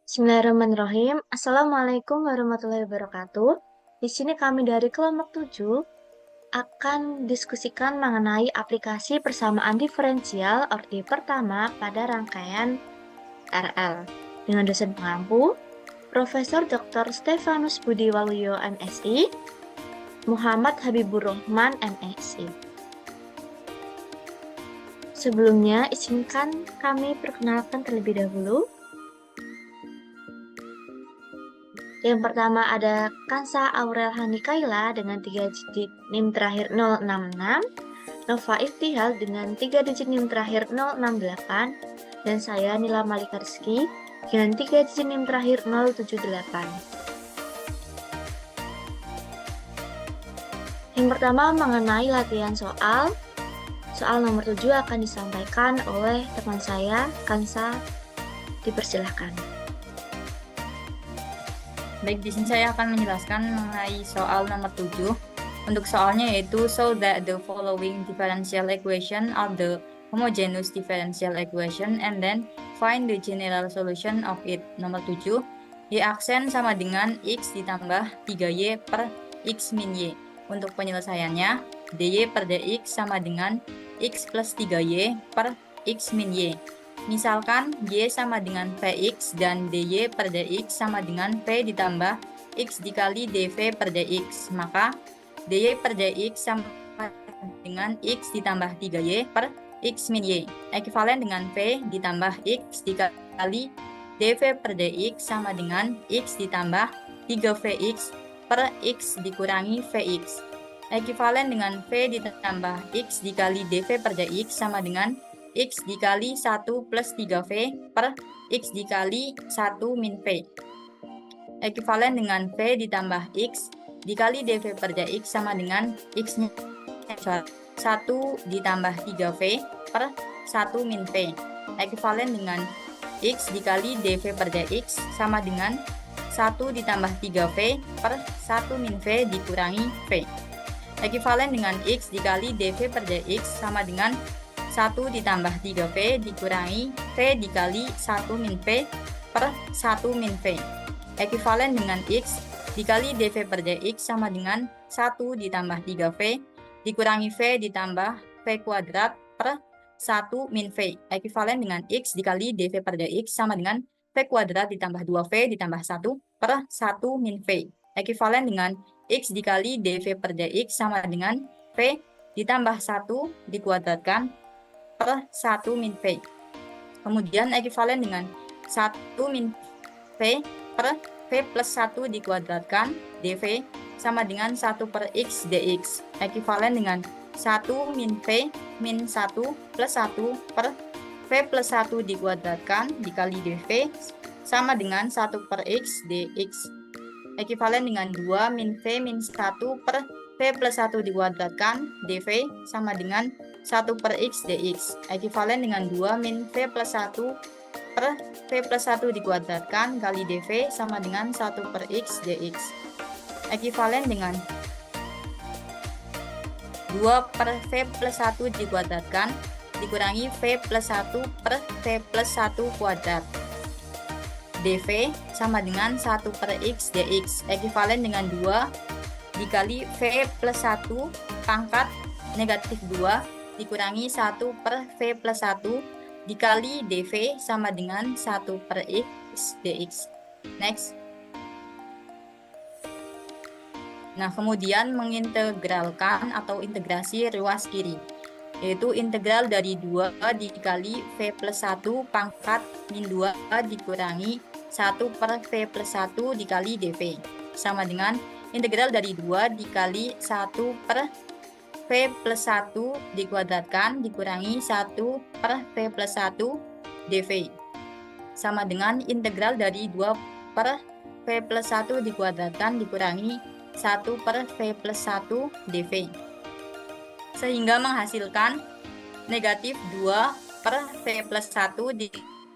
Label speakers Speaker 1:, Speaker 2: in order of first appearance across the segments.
Speaker 1: Bismillahirrahmanirrahim. Assalamualaikum warahmatullahi wabarakatuh. Di sini kami dari kelompok 7 akan diskusikan mengenai aplikasi persamaan diferensial orde pertama pada rangkaian RL dengan dosen pengampu Profesor Dr. Stefanus Budi Waluyo MSI, Muhammad Habibur Rahman MSI. Sebelumnya, izinkan kami perkenalkan terlebih dahulu. Yang pertama ada Kansa Aurel Hanikaila dengan 3 digit NIM terakhir 066, Nova Iftihal dengan 3 digit NIM terakhir 068, dan saya Nila Malika Rizky dengan 3 digit NIM terakhir 078. Yang pertama mengenai latihan soal. Soal nomor 7 akan disampaikan oleh teman saya, Kansa. Dipersilahkan.
Speaker 2: Baik, di sini saya akan menjelaskan mengenai soal nomor 7. Untuk soalnya yaitu show that the following differential equation are the homogeneous differential equation and then find the general solution of it. Nomor 7, Y aksen sama dengan X ditambah 3Y per X min Y. Untuk penyelesaiannya, dy per dx sama dengan X plus 3Y per X min Y. Misalkan Y sama dengan Vx dan dy per dx sama dengan V ditambah X dikali dv per dx. Maka dy per dx sama dengan X ditambah 3Y per X min Y. Ekuivalen dengan V ditambah X dikali dv per dx sama dengan X ditambah 3Vx per X dikurangi Vx. Ekuivalen dengan V ditambah X dikali dv per dx sama dengan X dikali 1 plus 3V per X dikali 1 min V. Ekuivalen dengan V ditambah X dikali dV per dx sama dengan X-nya 1 ditambah 3V per 1 min V. Ekuivalen dengan X dikali dV per dx sama dengan 1 ditambah 3V per 1 min V dikurangi V. Ekuivalen dengan X dikali dV per dx sama dengan 1 ditambah 3V dikurangi V dikali 1 min V per 1 min V. Ekuivalen dengan X dikali dV per dx sama dengan 1 ditambah 3V dikurangi V ditambah V kuadrat per 1 min V. Ekuivalen dengan X dikali dV per dx sama dengan V kuadrat ditambah 2V ditambah 1 per 1 min V. Ekuivalen dengan X dikali dV per dx sama dengan V ditambah 1 dikuadratkan per 1 min V. Kemudian ekuivalen dengan 1 min V per V plus 1 dikuadratkan dV sama dengan 1 per X dx. Ekuivalen dengan 1 min V min 1 plus 1 per V plus 1 dikuadratkan dikali dV sama dengan 1 per X dx. Ekuivalen dengan 2 min V min 1 per V plus 1 dikuadratkan dV sama dengan 1 per X dx. Ekuivalen dengan 2 min V plus 1 per V plus 1 dikuadratkan kali dV sama dengan 1 per X dx. Ekuivalen dengan 2 per V plus 1 dikuadratkan dikurangi V plus 1 per V plus 1 kuadrat. dV sama dengan 1 per X dx. Ekuivalen dengan 2 dikali V plus 1 pangkat negatif 2 dikurangi 1 per V plus 1 dikali dV sama dengan 1 per X dx. Next. Nah, kemudian mengintegralkan atau integrasi ruas kiri, yaitu integral dari 2 dikali V plus 1 pangkat min 2 dikurangi 1 per V plus 1 dikali dV sama dengan integral dari 2 dikali 1 per V plus 1 dikuadratkan dikurangi 1 per V plus 1 dV sama dengan integral dari 2 per V plus 1 dikuadratkan dikurangi 1 per V plus 1 dV, sehingga menghasilkan negatif 2 per V plus 1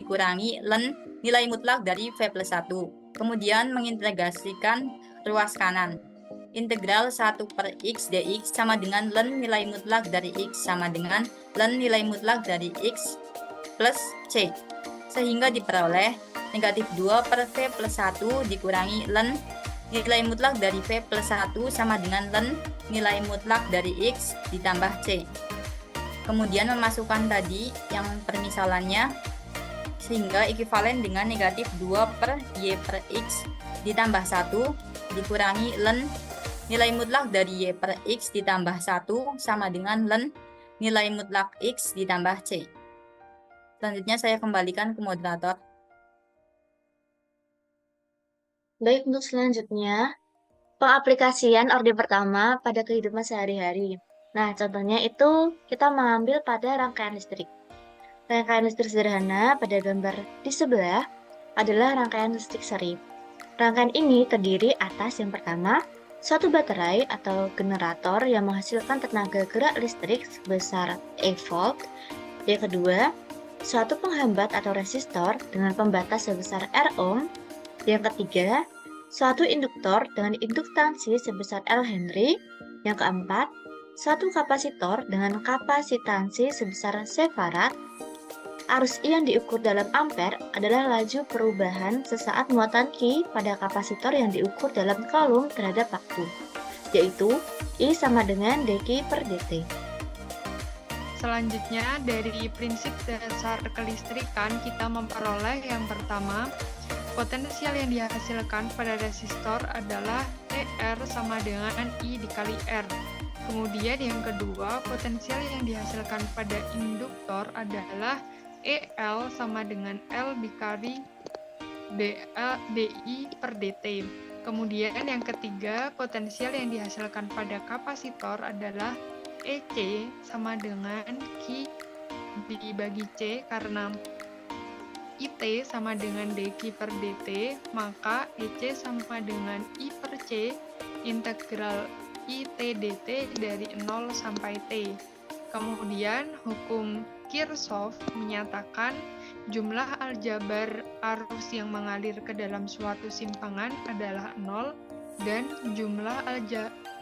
Speaker 2: dikurangi ln nilai mutlak dari V plus 1. Kemudian mengintegrasikan ruas kanan. Integral 1 per X dx sama dengan ln nilai mutlak dari X sama dengan ln nilai mutlak dari X plus C. Sehingga diperoleh negatif 2 per V plus 1 dikurangi ln nilai mutlak dari V plus 1 sama dengan ln nilai mutlak dari X ditambah C. Kemudian memasukkan tadi yang permisalannya sehingga ekuivalen dengan negatif 2 per Y per X ditambah 1 dikurangi ln nilai mutlak dari Y per X ditambah 1 sama dengan ln nilai mutlak X ditambah C. Selanjutnya saya kembalikan ke moderator.
Speaker 1: Baik, untuk selanjutnya, pengaplikasian orde pertama pada kehidupan sehari-hari. Nah, contohnya itu kita mengambil pada rangkaian listrik. Rangkaian listrik sederhana pada gambar di sebelah adalah rangkaian listrik seri. Rangkaian ini terdiri atas yang pertama, suatu baterai atau generator yang menghasilkan tenaga gerak listrik sebesar E volt. Yang kedua, suatu penghambat atau resistor dengan pembatas sebesar R ohm. Yang ketiga, suatu induktor dengan induktansi sebesar L Henry. Yang keempat, suatu kapasitor dengan kapasitansi sebesar C farad. Arus I yang diukur dalam ampere adalah laju perubahan sesaat muatan Q pada kapasitor yang diukur dalam kolom terhadap waktu, yaitu I sama dengan dQ per dt.
Speaker 3: Selanjutnya, dari prinsip dasar kelistrikan kita memperoleh yang pertama, potensial yang dihasilkan pada resistor adalah ER sama dengan I dikali R. Kemudian yang kedua, potensial yang dihasilkan pada induktor adalah EL sama dengan L dikali DI per DT. Kemudian yang ketiga, potensial yang dihasilkan pada kapasitor adalah EC sama dengan Q dibagi C, karena IT sama dengan dQ per dt, maka EC sama dengan I per C integral IT dt dari 0 sampai T. Kemudian hukum Kirchhoff menyatakan jumlah aljabar arus yang mengalir ke dalam suatu simpangan adalah 0 dan jumlah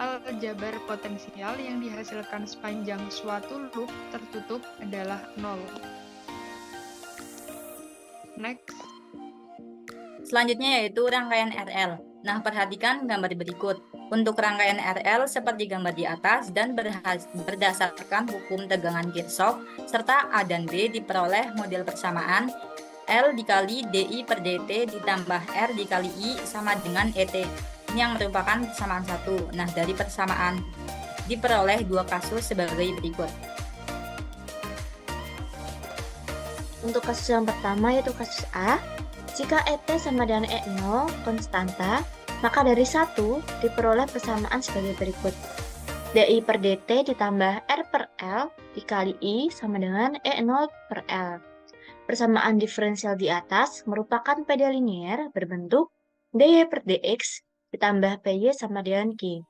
Speaker 3: aljabar potensial yang dihasilkan sepanjang suatu loop tertutup adalah 0. Next.
Speaker 2: Selanjutnya yaitu rangkaian RL. Nah, perhatikan gambar berikut. Untuk rangkaian RL seperti gambar di atas dan berdasarkan hukum tegangan Kirchhoff serta A dan B diperoleh model persamaan L dikali DI per dt ditambah R dikali I sama dengan ET. Ini yang merupakan persamaan satu. Nah, dari persamaan diperoleh dua kasus sebagai berikut.
Speaker 1: Untuk kasus yang pertama yaitu kasus A, jika ET sama dengan E0 konstanta, maka dari 1 diperoleh persamaan sebagai berikut. DI per dt ditambah R per L dikali I sama dengan E0 per L. Persamaan diferensial di atas merupakan PD linier berbentuk dy per dx ditambah PY sama dengan Q.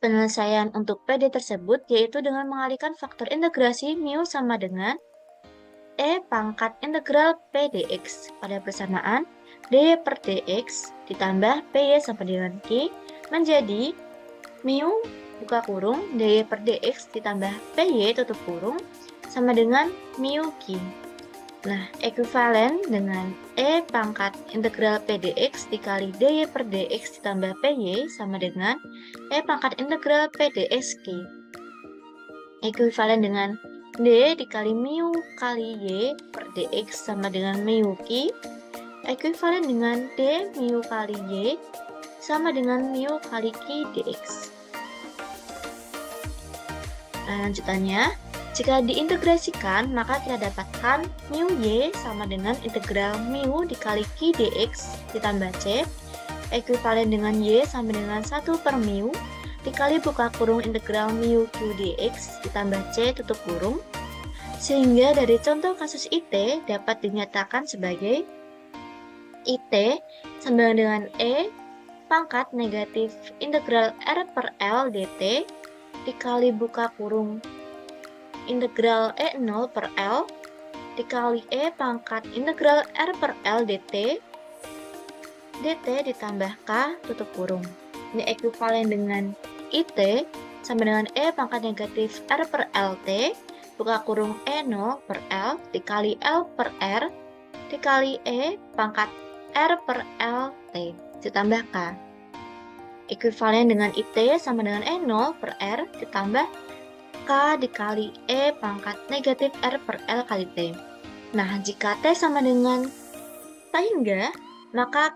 Speaker 1: Penyelesaian untuk PD tersebut yaitu dengan mengalihkan faktor integrasi mu sama dengan E pangkat integral P dx pada persamaan dy per dx ditambah PY sama dengan Q menjadi mu buka kurung dy per dx ditambah PY tutup kurung sama dengan mu Q. Nah, ekuivalen dengan E pangkat integral P dx dikali dy per dx ditambah PY sama dengan E pangkat integral P dx Q. Ekuivalen dengan D dikali mu kali Y per dx sama dengan mu Q. Ekuivalen dengan D mu kali Y sama dengan mu kali Q dx. Nah, lanjutannya, jika diintegrasikan maka kita dapatkan mu Y sama dengan integral mu dikali Q dx ditambah C. Ekuivalen dengan Y sama dengan 1 per mu dikali buka kurung integral mu Q dx ditambah C tutup kurung, sehingga dari contoh kasus IT dapat dinyatakan sebagai IT sama dengan E pangkat negatif integral R per L dt dikali buka kurung integral E0 per L dikali E pangkat integral R per L dt ditambah K tutup kurung. Ini ekuivalen dengan IT sama dengan E pangkat negatif R per LT buka kurung E0 per L dikali L per R dikali E pangkat R per L T ditambah K. Ekuivalen dengan IT sama dengan E0 per R ditambah K dikali E pangkat negatif R per L kali T. Nah, jika T sama dengan sehingga, maka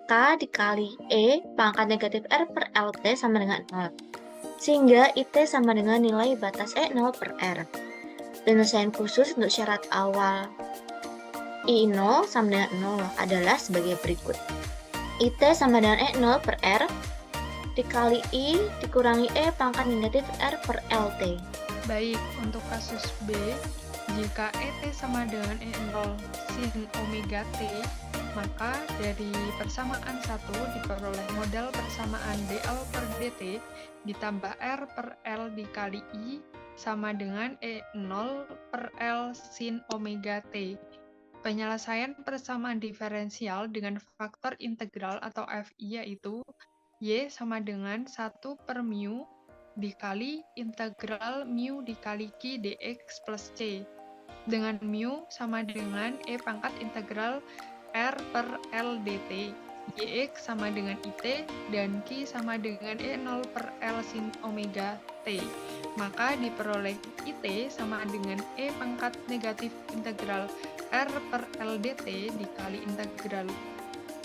Speaker 1: K dikali E pangkat negatif R per LT sama dengan 0. Sehingga IT sama dengan nilai batas E0 per R. Penyelesaian khusus untuk syarat awal I0 sama dengan 0 adalah sebagai berikut. IT sama dengan E0 per R dikali I dikurangi E pangkat negatif R per LT.
Speaker 3: Baik, untuk kasus B, jika ET sama dengan E0 sin omega T, maka dari persamaan 1 diperoleh modal persamaan dL per dt ditambah R per L dikali I sama dengan E0 per L sin omega T. Penyelesaian persamaan diferensial dengan faktor integral atau FI yaitu Y sama dengan 1 per mu dikali integral mu dikali Q dx plus C. Dengan mu sama dengan E pangkat integral R per L dt, Yx sama dengan IT, dan Q sama dengan E0 per L sin omega T. Maka diperoleh IT sama dengan E pangkat negatif integral R per L dt dikali integral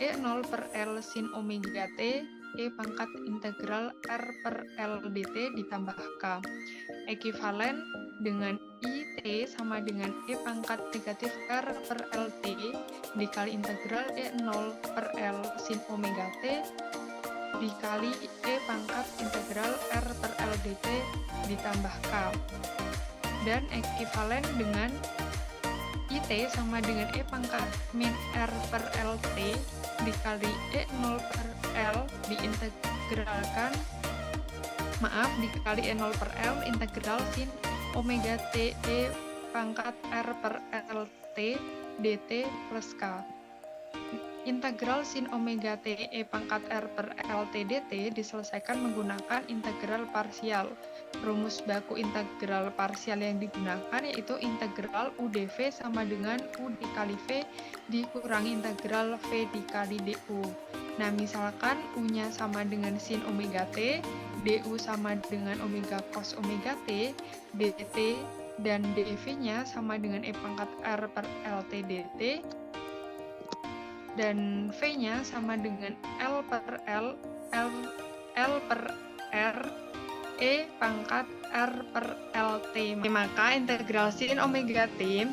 Speaker 3: E0 per L sin omega T, E pangkat integral R per L dt ditambah K. Ekuivalen dengan IT sama dengan E pangkat negatif R per LT dikali integral E0 per L sin omega T dikali E pangkat integral R per L dt ditambah K. Dan ekuivalen dengan IT sama dengan E pangkat min R per LT dikali E0 per L dikali E0 per L integral sin omega T E pangkat R per LT dt plus K. Integral sin omega T E pangkat R per LT dt diselesaikan menggunakan integral parsial. Rumus baku integral parsial yang digunakan yaitu integral UdV sama dengan U dikali V dikurangi integral V dikali DU. Nah, misalkan U-nya sama dengan sin omega T, DU sama dengan omega cos omega T, dt, dan dV-nya sama dengan E pangkat R per LT dt, dan V-nya sama dengan L per R, E pangkat R per LT. Maka integral sin omega T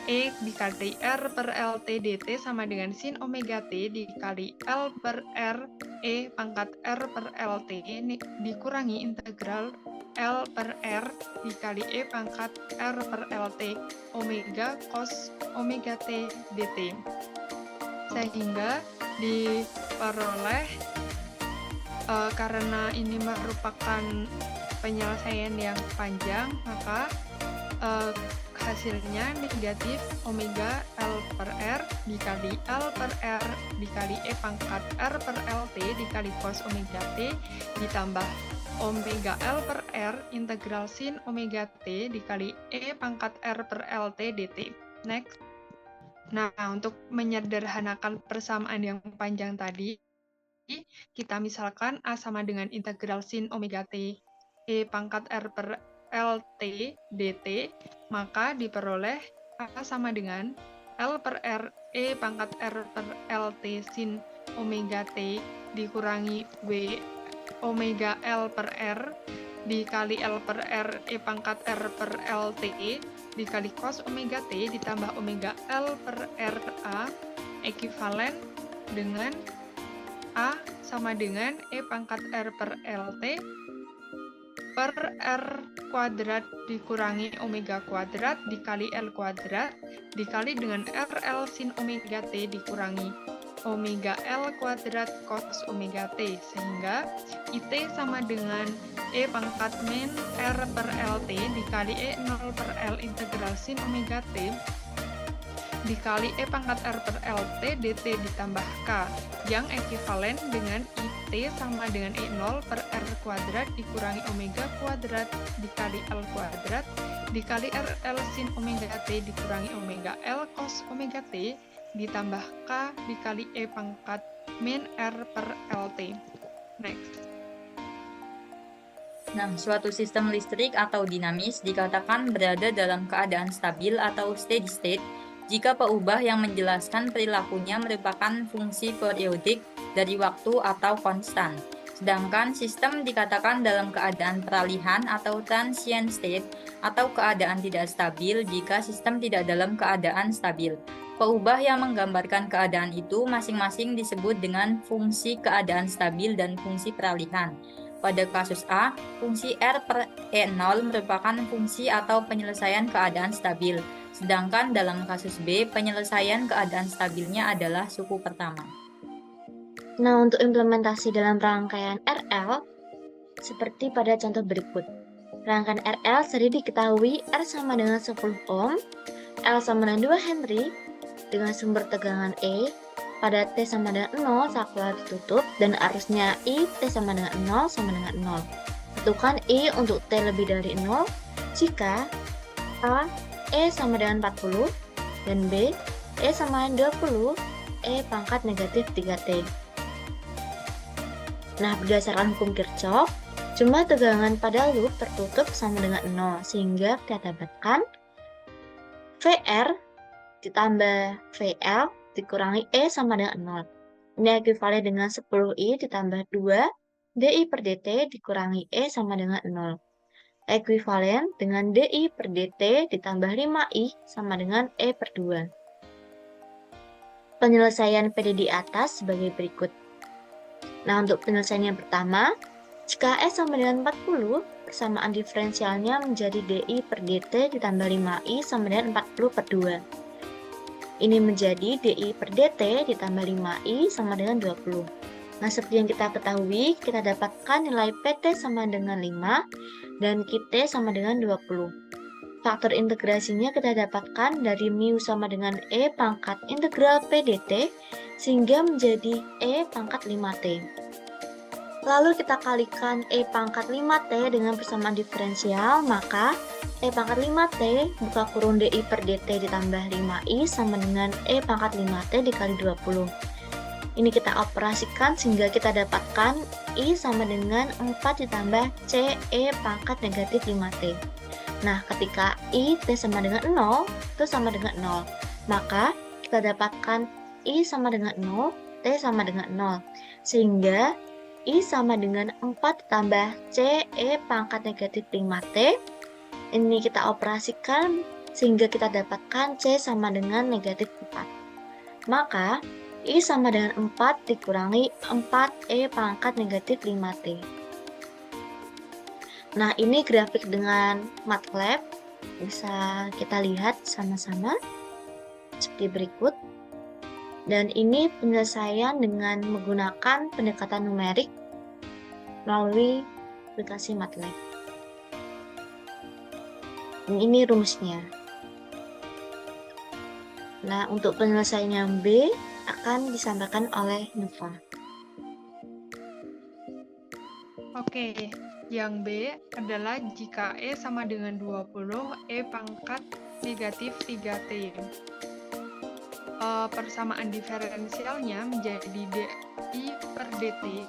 Speaker 3: E dikali R per LT dt sama dengan sin omega T dikali L per R E pangkat R per LT dikurangi integral L per R dikali E pangkat R per LT omega cos omega T dt. Sehingga diperoleh karena ini merupakan penyelesaian yang panjang, maka hasilnya negatif omega L per R dikali L per R dikali E pangkat R per LT dikali cos omega T ditambah omega L per R integral sin omega T dikali E pangkat R per LT dt. Next. Nah, untuk menyederhanakan persamaan yang panjang tadi, kita misalkan A sama dengan integral sin omega T E pangkat R per LT dt, maka diperoleh A sama dengan L per R E pangkat R per LT sin omega T dikurangi W omega L per R dikali L per R E pangkat R per LT dikali cos omega T ditambah omega L per R A ekuivalen dengan A sama dengan E pangkat R per LT per R kuadrat dikurangi omega kuadrat dikali L kuadrat dikali dengan RL sin omega T dikurangi omega L kuadrat cos omega T, sehingga IT sama dengan E pangkat min R per LT dikali E0 per L integral sin omega T dikali E pangkat R per LT dt ditambah K yang ekuivalen dengan IT sama dengan E0 per R kuadrat dikurangi omega kuadrat dikali L kuadrat dikali RL sin omega T dikurangi omega L cos omega T ditambah K dikali E pangkat min R per LT. Next.
Speaker 2: Nah, suatu sistem listrik atau dinamis dikatakan berada dalam keadaan stabil atau steady state jika peubah yang menjelaskan perilakunya merupakan fungsi periodik dari waktu atau konstan. Sedangkan sistem dikatakan dalam keadaan peralihan atau transient state atau keadaan tidak stabil jika sistem tidak dalam keadaan stabil. Peubah yang menggambarkan keadaan itu masing-masing disebut dengan fungsi keadaan stabil dan fungsi peralihan. Pada kasus A, fungsi R per E0 merupakan fungsi atau penyelesaian keadaan stabil. Sedangkan dalam kasus B, penyelesaian keadaan stabilnya adalah suku pertama.
Speaker 1: Nah, untuk implementasi dalam rangkaian RL, seperti pada contoh berikut. Rangkaian RL sering diketahui R sama dengan 10 ohm, L sama dengan 2 Henry, dengan sumber tegangan E, pada T sama dengan 0 saat kuliah ditutup, dan arusnya I, T sama dengan 0 sama dengan 0. Tentukan I untuk T lebih dari 0 jika A, E sama dengan 40, dan B, E sama dengan 20, E pangkat negatif 3T. Nah, berdasarkan hukum Kirchhoff, jumlah tegangan pada loop tertutup sama dengan 0, sehingga kita dapatkan VR ditambah VL dikurangi E sama dengan 0. Ini ekuivalen dengan 10I ditambah 2 DI per DT dikurangi E sama dengan 0. Ekuivalen dengan DI per DT ditambah 5I sama dengan E per 2. Penyelesaian PD di atas sebagai berikut. Nah, untuk penyelesaian yang pertama, jika S sama dengan 40, persamaan diferensialnya menjadi DI per DT ditambah 5I sama dengan 40 per 2. Ini menjadi DI per DT ditambah 5I sama dengan 20. Nah, seperti yang kita ketahui, kita dapatkan nilai PT sama dengan 5 dan QT sama dengan 20. Faktor integrasinya kita dapatkan dari mu sama dengan E pangkat integral PDT sehingga menjadi E pangkat 5T. Lalu kita kalikan E pangkat 5T dengan persamaan diferensial, maka E pangkat 5T buka kurung DI per DT ditambah 5I sama dengan E pangkat 5T dikali 20. Ini kita operasikan sehingga kita dapatkan I sama dengan 4 ditambah CE pangkat negatif 5T. Nah, ketika I T sama dengan 0, itu sama dengan 0. Maka kita dapatkan I sama dengan 0, T sama dengan 0. Sehingga I sama dengan 4 ditambah CE pangkat negatif 5T. Ini kita operasikan sehingga kita dapatkan C sama dengan negatif 4. Maka I sama dengan 4 dikurangi 4E pangkat negatif 5T. Nah, ini grafik dengan MATLAB. Bisa kita lihat sama-sama seperti berikut. Dan ini penyelesaian dengan menggunakan pendekatan numerik melalui aplikasi MATLAB. Dan ini rumusnya. Nah, untuk penyelesaian yang B akan disampaikan oleh Nova.
Speaker 3: Oke, yang B adalah jika E sama dengan 20, E pangkat negatif 3T. Persamaan diferensialnya menjadi DI per DT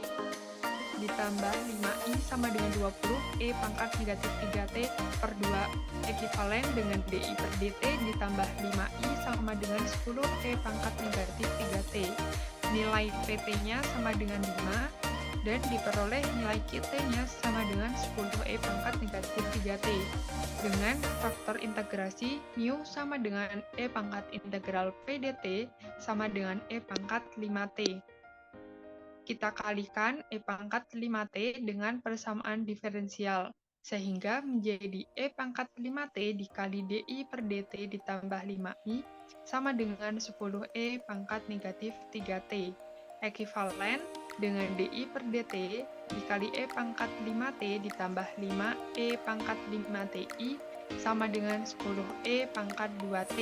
Speaker 3: ditambah 5I sama dengan 20, E pangkat negatif 3T per 2, ekuivalen dengan DI per DT ditambah 5I sama dengan 10, E pangkat negatif 3T. Nilai PT-nya sama dengan 5, dan diperoleh nilai QT-nya sama dengan 10E pangkat negatif 3T. Dengan faktor integrasi, mu sama dengan E pangkat integral PDT sama dengan E pangkat 5T. Kita kalikan E pangkat 5T dengan persamaan diferensial, sehingga menjadi E pangkat 5T dikali DI per DT ditambah 5I sama dengan 10E pangkat negatif 3T. Ekuivalen dengan DI per DT dikali E pangkat 5T ditambah 5E pangkat 5TI sama dengan 10E pangkat 2T.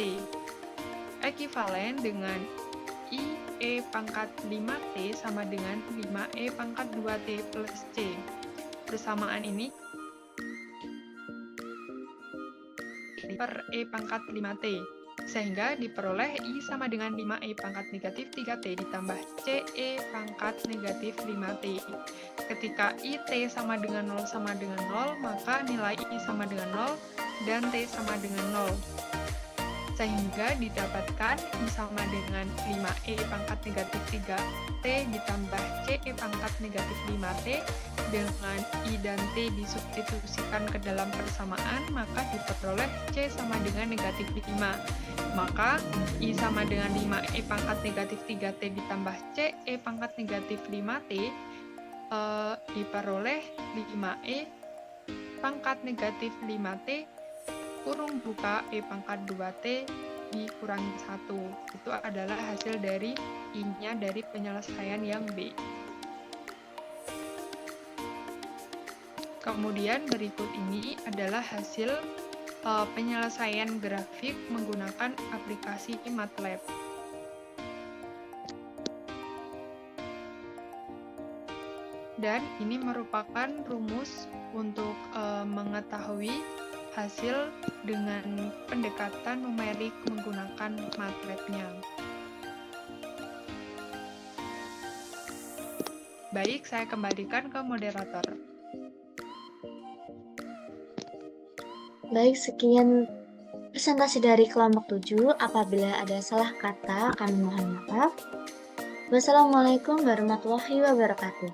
Speaker 3: Ekuivalen dengan I E pangkat 5T sama dengan 5E pangkat 2T plus C. Persamaan ini per E pangkat 5T. Sehingga diperoleh I sama dengan 5E pangkat negatif 3T ditambah CE pangkat negatif 5T. Ketika I T sama dengan 0 sama dengan 0, maka nilai I sama dengan 0 dan T sama dengan 0. Sehingga didapatkan I sama dengan 5E pangkat negatif 3T ditambah CE pangkat negatif 5T. Dengan I dan T disubstitusikan ke dalam persamaan, maka diperoleh C sama dengan negatif 5. Maka I sama dengan 5E pangkat negatif 3T ditambah CE pangkat negatif 5T diperoleh 5E pangkat negatif 5T kurung buka E pangkat 2T dikurangi 1. Itu adalah hasil dari I-nya dari penyelesaian yang B. Kemudian berikut ini adalah hasil penyelesaian grafik menggunakan aplikasi MATLAB. Dan ini merupakan rumus untuk mengetahui hasil dengan pendekatan numerik menggunakan MATLAB-nya. Baik, saya kembalikan ke moderator.
Speaker 1: Baik, sekian presentasi dari kelompok 7. Apabila ada salah kata, kami mohon maaf. Wassalamualaikum warahmatullahi wabarakatuh.